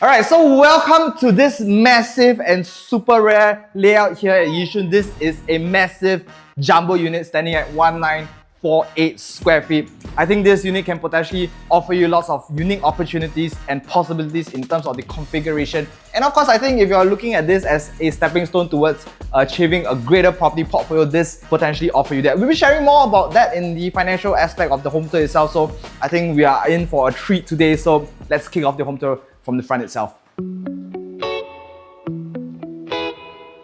Alright, so welcome to this massive and super rare layout here at Yishun. This is a massive jumbo unit standing at 1948 square feet. I think this unit can potentially offer you lots of unique opportunities and possibilities in terms of the configuration. And of course, I think if you're looking at this as a stepping stone towards achieving a greater property portfolio, this potentially offer you that. We'll be sharing more about that in the financial aspect of the home tour itself. So I think we are in for a treat today. So let's kick off the home tour from the front itself.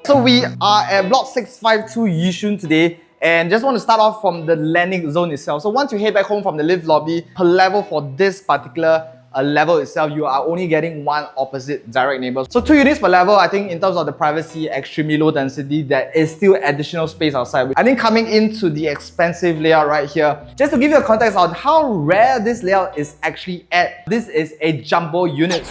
So we are at block 652 Yishun today, and just want to start off from the landing zone itself. So once you head back home from the lift lobby, per level for this particular level itself, you are only getting one opposite direct neighbor. So 2 units per level. I think in terms of the privacy, extremely low density, there is still additional space outside. I think coming into the expensive layout right here, just to give you a context on how rare this layout is actually at, this is a jumbo unit.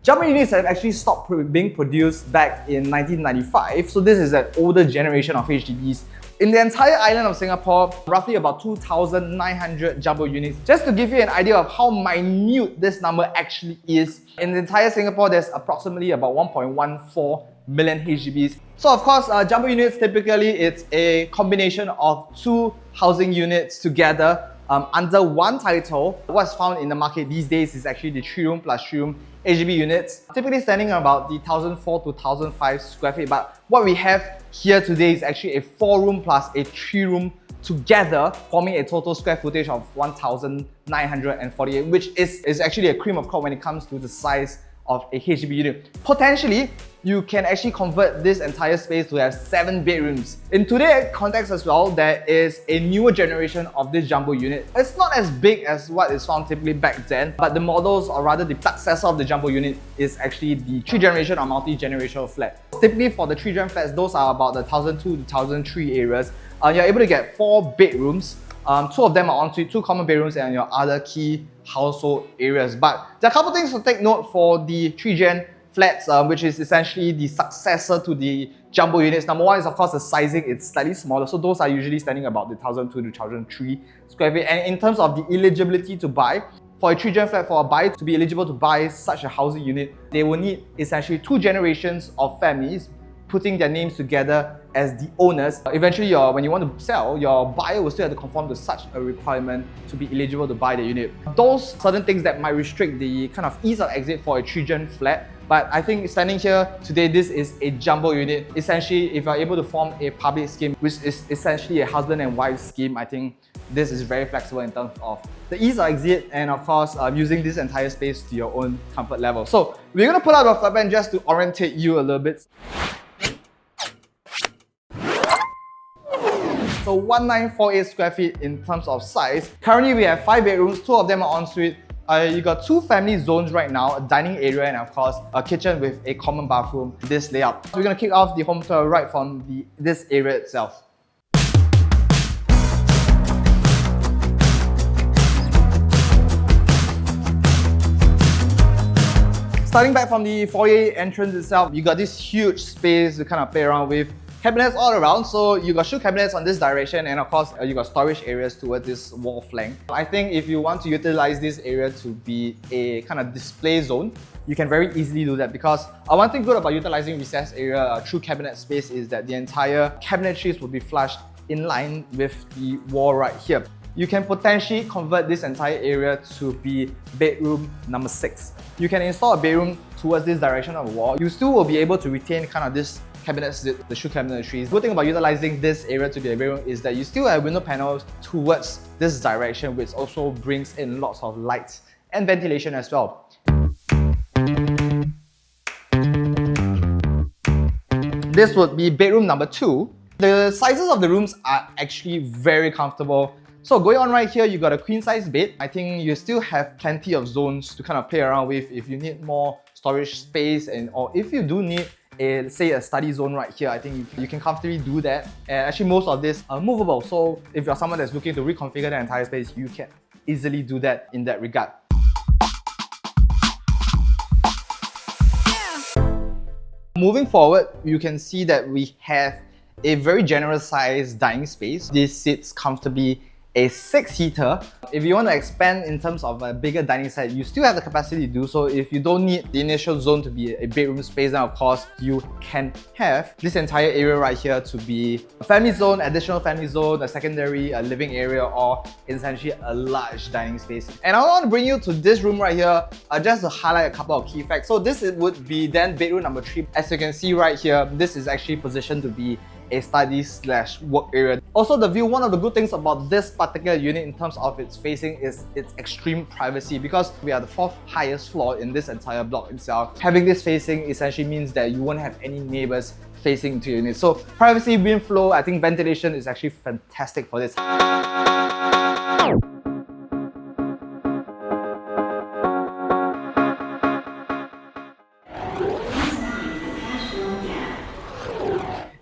Jumbo units have actually stopped being produced back in 1995, so this is an older generation of HDBs. In the entire island of Singapore, roughly about 2,900 jumbo units. Just to give you an idea of how minute this number actually is, in the entire Singapore, there's approximately about 1.14 million HDBs. So of course, jumbo units, typically it's a combination of 2 housing units together under one title. What's found in the market these days is actually the 3-room plus 3-room HDB units, typically standing about the 1,004 to 1,005 square feet. But what we have here today is actually a 4-room plus a 3-room together, forming a total square footage of 1,948, which is actually a cream of crop when it comes to the size of a HDB unit. Potentially, you can actually convert this entire space to have 7 bedrooms. In today's context as well, there is a newer generation of this jumbo unit. It's not as big as what is found typically back then, but the models, or rather the successor of the jumbo unit, is actually the 3 generation or multi-generational flat. Typically for the 3-gen flats, those are about the 1,002 to 1,003 areas. You're able to get 4 bedrooms. 2 of them are ensuite, 2 common bedrooms, and your other key household areas. But there are a couple things to take note for the 3-gen flats, which is essentially the successor to the jumbo units. Number one is of course the sizing, it's slightly smaller. So those are usually standing about the 1,002 to 1,003 square feet. And in terms of the eligibility to buy, for a 3-gen flat, for a buyer to be eligible to buy such a housing unit, they will need essentially 2 generations of families putting their names together as the owners. Eventually, when you want to sell, your buyer will still have to conform to such a requirement to be eligible to buy the unit. Those certain things that might restrict the kind of ease of exit for a 3-gen flat. But I think standing here today, this is a jumbo unit. Essentially, if you're able to form a public scheme, which is essentially a husband and wife scheme, I think this is very flexible in terms of the ease of exit and of course using this entire space to your own comfort level. So we're going to pull out our flat plan just to orientate you a little bit. So 1948 square feet in terms of size. Currently we have 5 bedrooms, 2 of them are ensuite. You got 2 family zones right now, a dining area and of course a kitchen with a common bathroom, this layout. So we're going to kick off the home tour right from this area itself. Starting back from the foyer entrance itself, you got this huge space to kind of play around with. Cabinets all around, so you got shoe cabinets on this direction, and of course you got storage areas towards this wall flank. I think if you want to utilize this area to be a kind of display zone, you can very easily do that, because one thing good about utilizing recessed area through cabinet space is that the entire cabinetries will be flushed in line with the wall right here. You can potentially convert this entire area to be bedroom number 6. You can install a bedroom towards this direction of the wall. You still will be able to retain kind of this cabinets, the shoe cabinetries. The good thing about utilizing this area to be a bedroom is that you still have window panels towards this direction, which also brings in lots of light and ventilation as well. This would be bedroom number 2. The sizes of the rooms are actually very comfortable. So going on right here, you got a queen size bed. I think you still have plenty of zones to kind of play around with if you need more storage space, or if you do need say a study zone right here. I think you can comfortably do that. And actually most of this are movable. So if you're someone that's looking to reconfigure the entire space, you can easily do that in that regard. Moving forward, you can see that we have a very generous sized dining space. This sits comfortably a 6-seater. If you want to expand in terms of a bigger dining set, you still have the capacity to do so. If you don't need the initial zone to be a bedroom space, then of course you can have this entire area right here to be a family zone, additional family zone, a secondary, a living area, or essentially a large dining space. And I want to bring you to this room right here just to highlight a couple of key facts. So this would be then bedroom number 3. As you can see right here, this is actually positioned to be a study/work area. Also the view, one of the good things about this particular unit in terms of its facing is its extreme privacy, because we are the 4th highest floor in this entire block itself. Having this facing essentially means that you won't have any neighbors facing into your unit. So privacy, wind flow, I think ventilation is actually fantastic for this.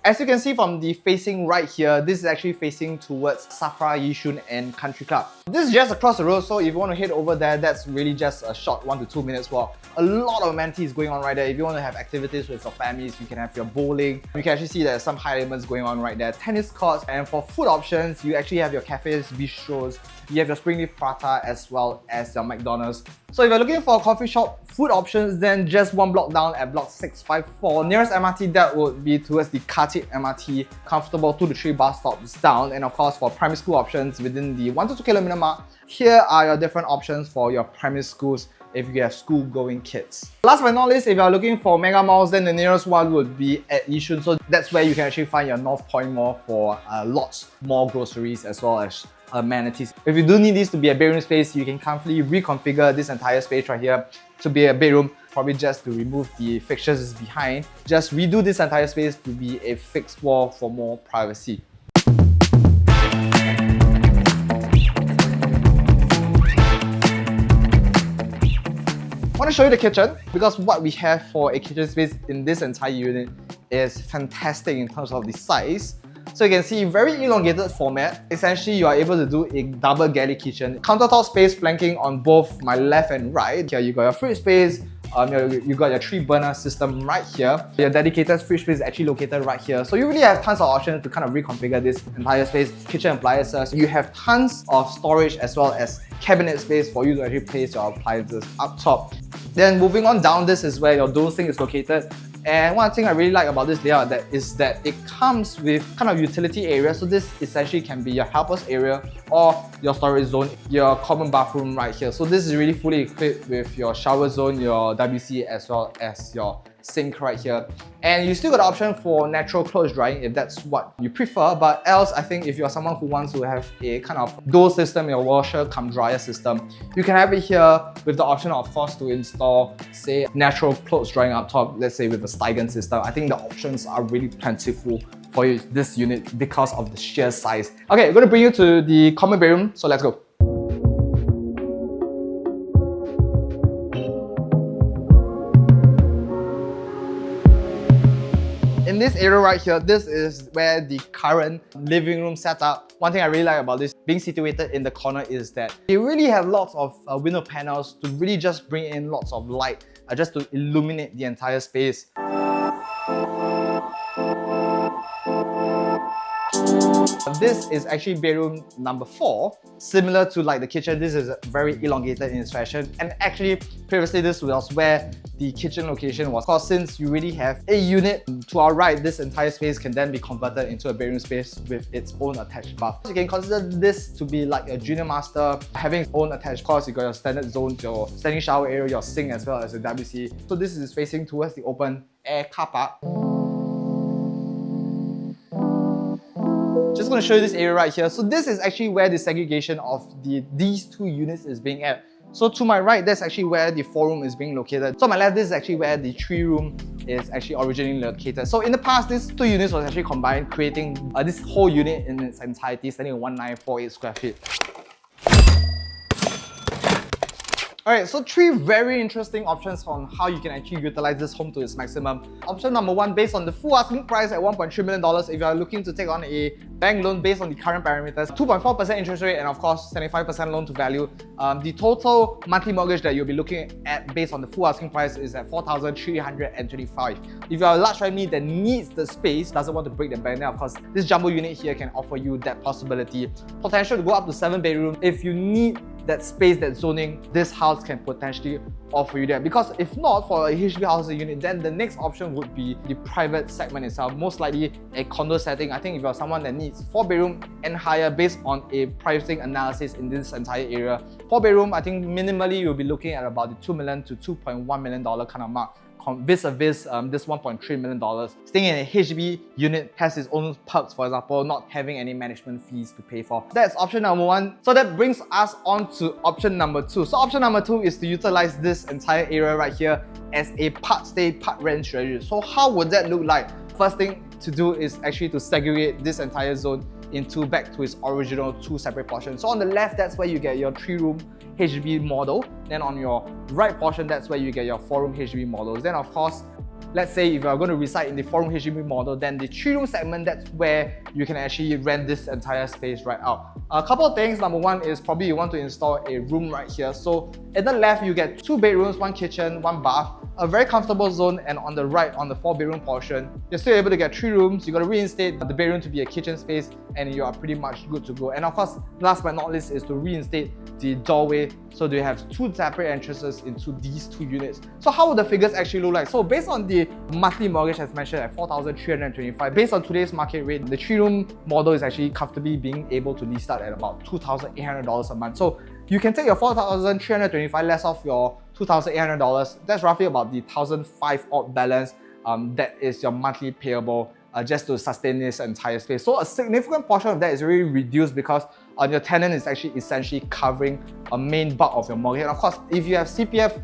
As you can see from the facing right here, this is actually facing towards SAFRA, Yishun and Country Club. This is just across the road, so if you want to head over there, that's really just a short 1 to 2 minutes walk. A lot of amenities going on right there. If you want to have activities with your families, you can have your bowling. You can actually see there's some high elements going on right there. Tennis courts, and for food options, you actually have your cafes, bistros, you have your Springleaf Prata as well as your McDonald's. So if you're looking for a coffee shop food options, then just 1 block down at block 654. Nearest MRT that would be towards the Khatib MRT, comfortable 2 to 3 bus stops down. And of course for primary school options within the 1 to 2 kilometer mark, here are your different options for your primary schools if you have school-going kids. Last but not least, if you are looking for mega malls, then the nearest one would be at Yishun. So that's where you can actually find your North Point Mall for lots more groceries as well as amenities. If you do need this to be a bedroom space, you can comfortably reconfigure this entire space right here to be a bedroom, probably just to remove the fixtures behind. Just redo this entire space to be a fixed wall for more privacy. I want to show you the kitchen, because what we have for a kitchen space in this entire unit is fantastic in terms of the size. So you can see very elongated format. Essentially, you are able to do a double galley kitchen. Countertop space flanking on both my left and right. Here you got your fridge space. You got your 3-burner system right here. Your dedicated fridge space is actually located right here. So you really have tons of options to kind of reconfigure this entire space. Kitchen appliances. You have tons of storage as well as cabinet space for you to actually place your appliances up top. Then moving on down, this is where your dosing is located. And one thing I really like about this layout is that it comes with kind of utility area. So this essentially can be your helpers area or your storage zone, your common bathroom right here. So this is really fully equipped with your shower zone, your WC as well as your sink right here. And you still got the option for natural clothes drying if that's what you prefer, but else I think if you're someone who wants to have a kind of dual system, your washer cum dryer system, you can have it here with the option of course to install say natural clothes drying up top, let's say with a Steigen system. I think the options are really plentiful for you, this unit, because of the sheer size. Okay, I'm going to bring you to the common bedroom, so let's go. In this area right here, this is where the current living room setup. One thing I really like about this being situated in the corner is that they really have lots of window panels to really just bring in lots of light, just to illuminate the entire space. This is actually bedroom number 4. Similar to like the kitchen, this is very elongated in its fashion. And actually, previously this was where the kitchen location was. Of course, since you really have a unit to our right, this entire space can then be converted into a bedroom space with its own attached bath. You can consider this to be like a junior master, having its own attached. Of course, you got your standard zones, your standing shower area, your sink as well as your WC. So this is facing towards the open air car park. Just going to show you this area right here. So this is actually where the segregation of these 2 units is being at. So to my right, that's actually where the 4-room is being located. So on my left, this is actually where the 3-room is actually originally located. So in the past, these 2 units was actually combined, creating this whole unit in its entirety, standing at 1948 square feet. Alright, so 3 very interesting options on how you can actually utilize this home to its maximum. Option number 1, based on the full asking price at $1.3 million, if you are looking to take on a bank loan based on the current parameters, 2.4% interest rate and of course 75% loan to value. The total monthly mortgage that you'll be looking at based on the full asking price is at $4,325. If you are a large family that needs the space, doesn't want to break the bank, then of course this jumbo unit here can offer you that possibility. Potential to go up to 7 bedrooms. If you need that space, that zoning, this house can potentially offer you that. Because if not for a HDB housing unit, then the next option would be the private segment itself, most likely a condo setting. I think if you're someone that needs 4 bedroom and higher based on a pricing analysis in this entire area, 4 bedroom, I think minimally you'll be looking at about the $2 million to $2.1 million kind of mark. Vis-a-vis this $1.3 million. Staying in a HDB unit has its own perks, for example, not having any management fees to pay for. That's option number 1. So that brings us on to option number 2. So option number 2 is to utilize this entire area right here as a part stay, part rent strategy. So how would that look like? First thing to do is actually to segregate this entire zone into back to its original 2 separate portions. So on the left, that's where you get your 3-room HDB model. Then on your right portion, that's where you get your 4-room HDB models. Then of course, let's say if you're going to reside in the 4-room HDB model, then the 3-room segment, that's where you can actually rent this entire space right out. A couple of things. Number 1 is probably you want to install a room right here. So at the left, you get 2 bedrooms, 1 kitchen, 1 bath, a very comfortable zone. And on the right, on the 4-bedroom portion, you're still able to get 3 rooms. You got to reinstate the bedroom to be a kitchen space and you are pretty much good to go. And of course, last but not least is to reinstate the doorway, so they have 2 separate entrances into these 2 units. So how would the figures actually look like? So based on the monthly mortgage as mentioned at $4,325, based on today's market rate, the 3-room model is actually comfortably being able to list out at about $2,800 a month. So you can take your $4,325 less off your $2,800. That's roughly about the $1,500 odd balance. That is your monthly payable just to sustain this entire space. So a significant portion of that is really reduced because your tenant is actually essentially covering a main bulk of your mortgage. And of course, if you have CPF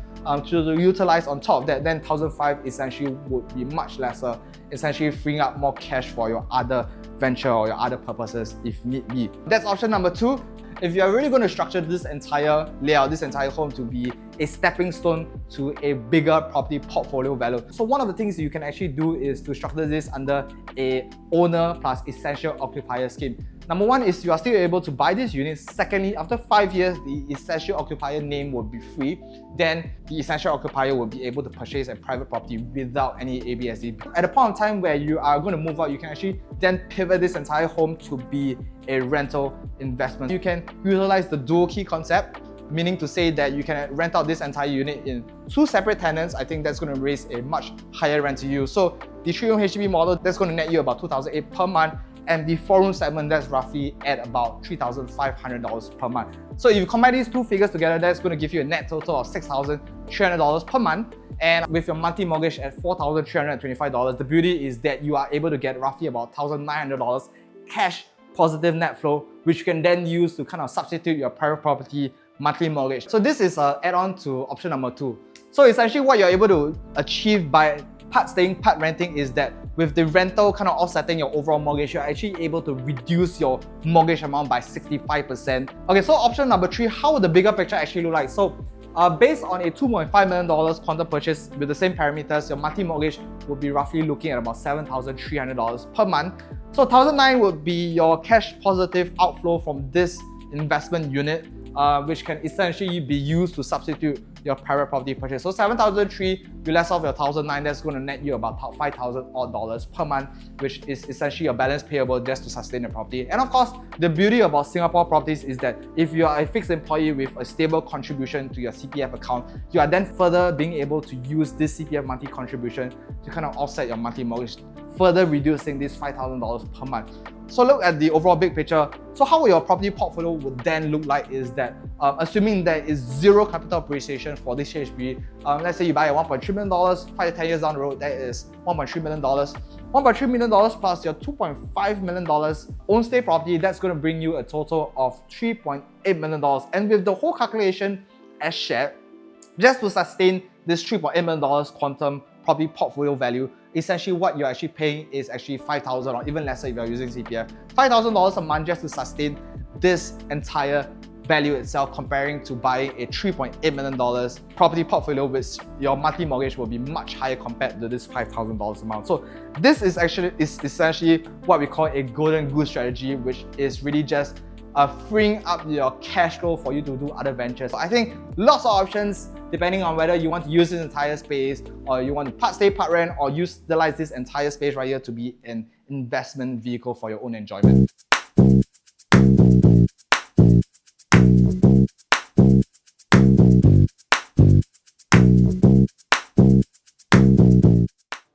to utilize on top of that, then $1,500 essentially would be much lesser, essentially freeing up more cash for your other venture or your other purposes if need be. That's option number 2. If you're really going to structure this entire layout, this entire home to be a stepping stone to a bigger property portfolio value. So one of the things you can actually do is to structure this under a owner plus essential occupier scheme. Number 1 is you are still able to buy this unit. Secondly, after 5 years, the essential occupier name will be free. Then the essential occupier will be able to purchase a private property without any ABSD. At the point in time where you are going to move out, you can actually then pivot this entire home to be a rental investment. You can utilize the dual key concept, meaning to say that you can rent out this entire unit in 2 separate tenants. I think that's going to raise a much higher rent to you. So the 3-room HDB model, that's going to net you about $2,800 per month. And the 4-room segment, that's roughly at about $3,500 per month. So if you combine these 2 figures together, that's going to give you a net total of $6,300 per month. And with your monthly mortgage at $4,325, the beauty is that you are able to get roughly about $1,900 cash positive net flow, which you can then use to kind of substitute your private property monthly mortgage. So this is an add-on to option number 2. So essentially what you're able to achieve by part staying, part renting is that with the rental kind of offsetting your overall mortgage, you're actually able to reduce your mortgage amount by 65%. Okay, so option number 3, how would the bigger picture actually look like? So based on a $2.5 million quantum purchase with the same parameters, your monthly mortgage would be roughly looking at about $7,300 per month. So $1,900 would be your cash positive outflow from this investment unit, which can essentially be used to substitute your private property purchase. So $7,300, you less off your $1,900, that's going to net you about $5,000 odd per month, which is essentially your balance payable just to sustain the property. And of course, the beauty about Singapore properties is that if you are a fixed employee with a stable contribution to your CPF account, you are then further being able to use this CPF monthly contribution to kind of offset your monthly mortgage, further reducing this $5,000 per month. So look at the overall big picture. So how your property portfolio would then look like is that, assuming there is 0 capital appreciation for this HDB, let's say you buy a $1.3 million, 5 to 10 years down the road, that is $1.3 million. $1.3 million plus your $2.5 million own stay property, that's going to bring you a total of $3.8 million. And with the whole calculation as shared, just to sustain this $3.8 million quantum property portfolio value, essentially what you're actually paying is actually $5,000 or even lesser if you're using CPF. $5,000 a month just to sustain this entire value itself comparing to buying a $3.8 million property portfolio, which your monthly mortgage will be much higher compared to this $5,000 amount. So this is essentially what we call a golden goose strategy, which is really just freeing up your cash flow for you to do other ventures. So I think lots of options depending on whether you want to use this entire space or you want to part stay, part rent, or utilize this entire space right here to be an investment vehicle for your own enjoyment.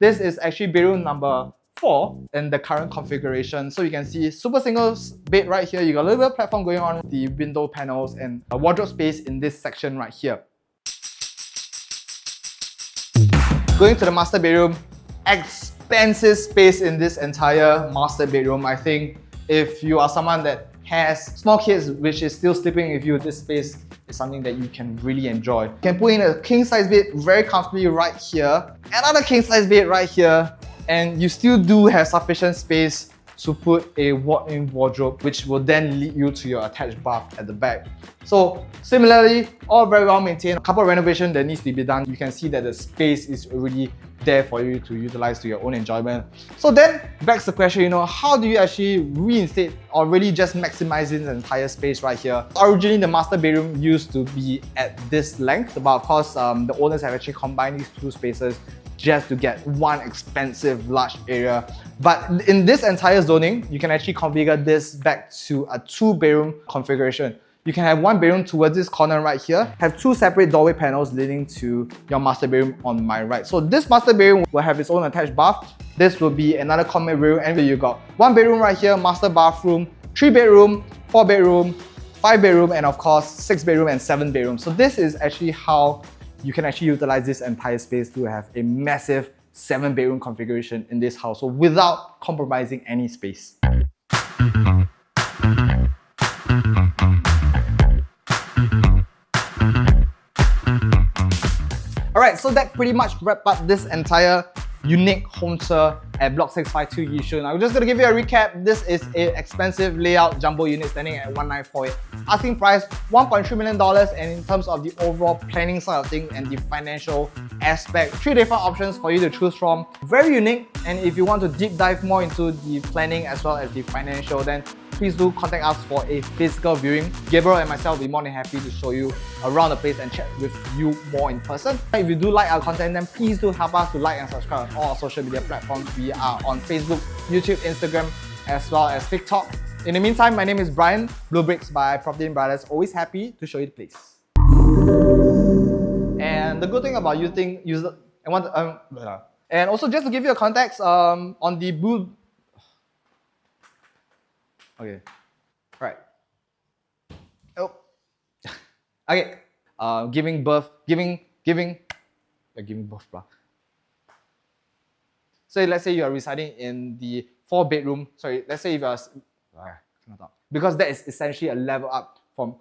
This is actually bedroom number 4 in the current configuration. So you can see super single bed right here. You got a little bit of platform going on, the window panels and a wardrobe space in this section right here. Going to the master bedroom, expensive space in this entire master bedroom. I think if you are someone that has small kids which is still sleeping with you, this space is something that you can really enjoy. You can put in a king size bed very comfortably right here, another king size bed right here, and you still do have sufficient space to put a walk-in wardrobe, which will then lead you to your attached bath at the back. So similarly, all very well maintained. A couple of renovations that needs to be done. You can see that the space is already there for you to utilize to your own enjoyment. So then begs the question, how do you actually reinstate or really just maximize this entire space right here? Originally, the master bedroom used to be at this length, but of course, the owners have actually combined these two spaces just to get one expensive large area. But in this entire zoning, you can actually configure this back to a 2-bedroom configuration. You can have 1 bedroom towards this corner right here, have 2 separate doorway panels leading to your master bedroom on my right. So this master bedroom will have its own attached bath. This will be another common bedroom, and you got 1 bedroom right here, master bathroom, 3 bedroom, 4 bedroom, 5 bedroom, and of course 6 bedroom and 7 bedroom. So this is actually how you can actually utilize this entire space to have a massive 7-bedroom configuration in this household without compromising any space. Alright, so that pretty much wrapped up this entire unique home tour at Block 652 Yishun. I'm just going to give you a recap. This is an expensive layout jumbo unit standing at 194. Asking price $1.3 million, and in terms of the overall planning side of things and the financial aspect, 3 different options for you to choose from. Very unique, and if you want to deep dive more into the planning as well as the financial, then please do contact us for a physical viewing. Gabriel and myself will be more than happy to show you around the place and chat with you more in person. If you do like our content, then please do help us to like and subscribe on all our social media platforms. We are on Facebook, YouTube, Instagram, as well as TikTok. In the meantime, my name is Bryan, bleubricks by PropertyLimBrothers. Always happy to show you the place. And the good thing about and also just to give you a context on the blue. Okay, right. Oh, okay. Giving birth, blah. So let's say you are residing in the 4-bedroom. Sorry, let's say if you are, because that is essentially a level up from